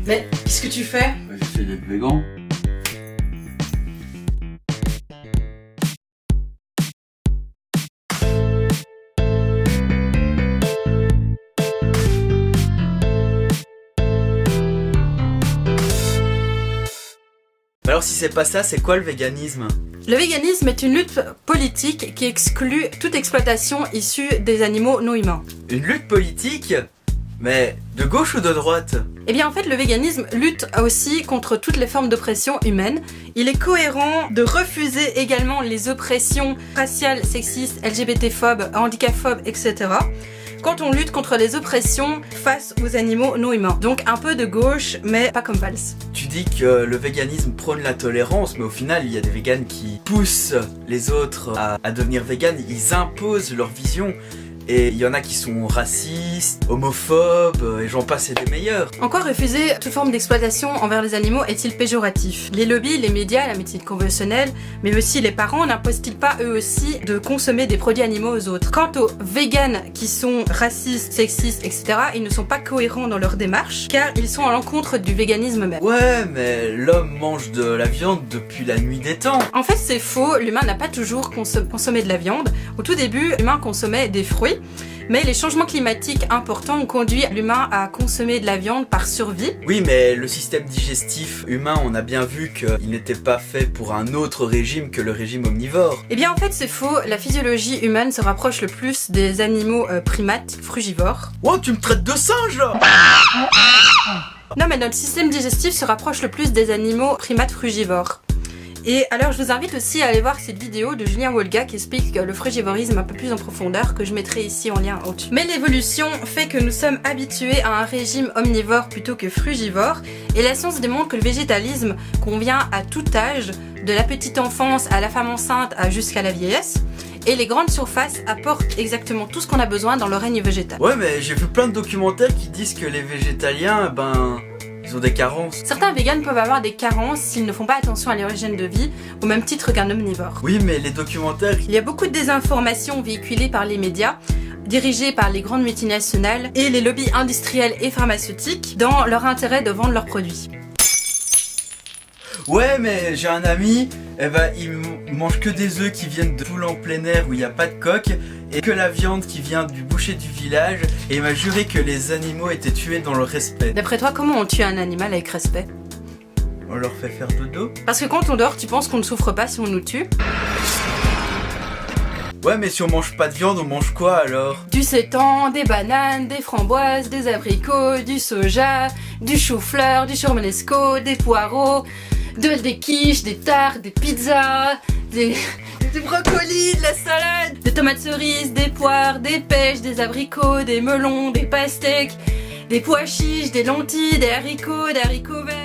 Mais qu'est-ce que tu fais? J'essaie d'être végan. Alors si c'est pas ça, c'est quoi le véganisme? Le véganisme est une lutte politique qui exclut toute exploitation issue des animaux non humains. Une lutte politique? Mais de gauche ou de droite? Eh bien en fait le véganisme lutte aussi contre toutes les formes d'oppression humaine. Il est cohérent de refuser également les oppressions raciales, sexistes, LGBT-phobes, handicap-phobes, etc. Quand on lutte contre les oppressions face aux animaux non humains. Donc un peu de gauche, mais pas comme Valls. Tu dis que le véganisme prône la tolérance, mais au final il y a des véganes qui poussent les autres à devenir véganes, ils imposent leur vision. Et il y en a qui sont racistes, homophobes, et j'en passe et des meilleurs. En quoi refuser toute forme d'exploitation envers les animaux est-il péjoratif? Les lobbies, les médias, la médecine conventionnelle, mais aussi les parents n'imposent-ils pas eux aussi de consommer des produits animaux aux autres? Quant aux véganes qui sont racistes, sexistes, etc., ils ne sont pas cohérents dans leur démarche, car ils sont à l'encontre du véganisme même. Ouais, mais l'homme mange de la viande depuis la nuit des temps. En fait c'est faux, l'humain n'a pas toujours consommé de la viande. Au tout début, l'humain consommait des fruits. Mais les changements climatiques importants ont conduit l'humain à consommer de la viande par survie. Oui, mais le système digestif humain, on a bien vu qu'il n'était pas fait pour un autre régime que le régime omnivore. Eh bien en fait c'est faux, la physiologie humaine se rapproche le plus des animaux primates frugivores. Oh, tu me traites de singe là! Non mais notre système digestif se rapproche le plus des animaux primates frugivores. Et alors je vous invite aussi à aller voir cette vidéo de Julien Wolga qui explique le frugivorisme un peu plus en profondeur, que je mettrai ici en lien au-dessus. Mais l'évolution fait que nous sommes habitués à un régime omnivore plutôt que frugivore, et la science démontre que le végétalisme convient à tout âge, de la petite enfance à la femme enceinte jusqu'à la vieillesse. Et les grandes surfaces apportent exactement tout ce qu'on a besoin dans le règne végétal. Ouais, mais j'ai vu plein de documentaires qui disent que les végétaliens, ils ont des carences. Certains véganes peuvent avoir des carences s'ils ne font pas attention à leur hygiène de vie, au même titre qu'un omnivore. Oui, mais les documentaires... Il y a beaucoup de désinformations véhiculées par les médias, dirigées par les grandes multinationales et les lobbies industriels et pharmaceutiques dans leur intérêt de vendre leurs produits. Ouais, mais j'ai un ami, il mange que des œufs qui viennent de poules en plein air où il n'y a pas de coque, et que la viande qui vient du boucher du village, et il m'a juré que les animaux étaient tués dans le respect. D'après toi, comment on tue un animal avec respect? On leur fait faire dodo? Parce que quand on dort, tu penses qu'on ne souffre pas si on nous tue? Ouais, mais si on mange pas de viande, on mange quoi alors? Du sétan, des bananes, des framboises, des abricots, du soja, du chou-fleur, du churmesco, des poireaux, des quiches, des tartes, des pizzas, du brocoli, de la salade, des tomates cerises, des poires, des pêches, des abricots, des melons, des pastèques, des pois chiches, des lentilles, des haricots verts.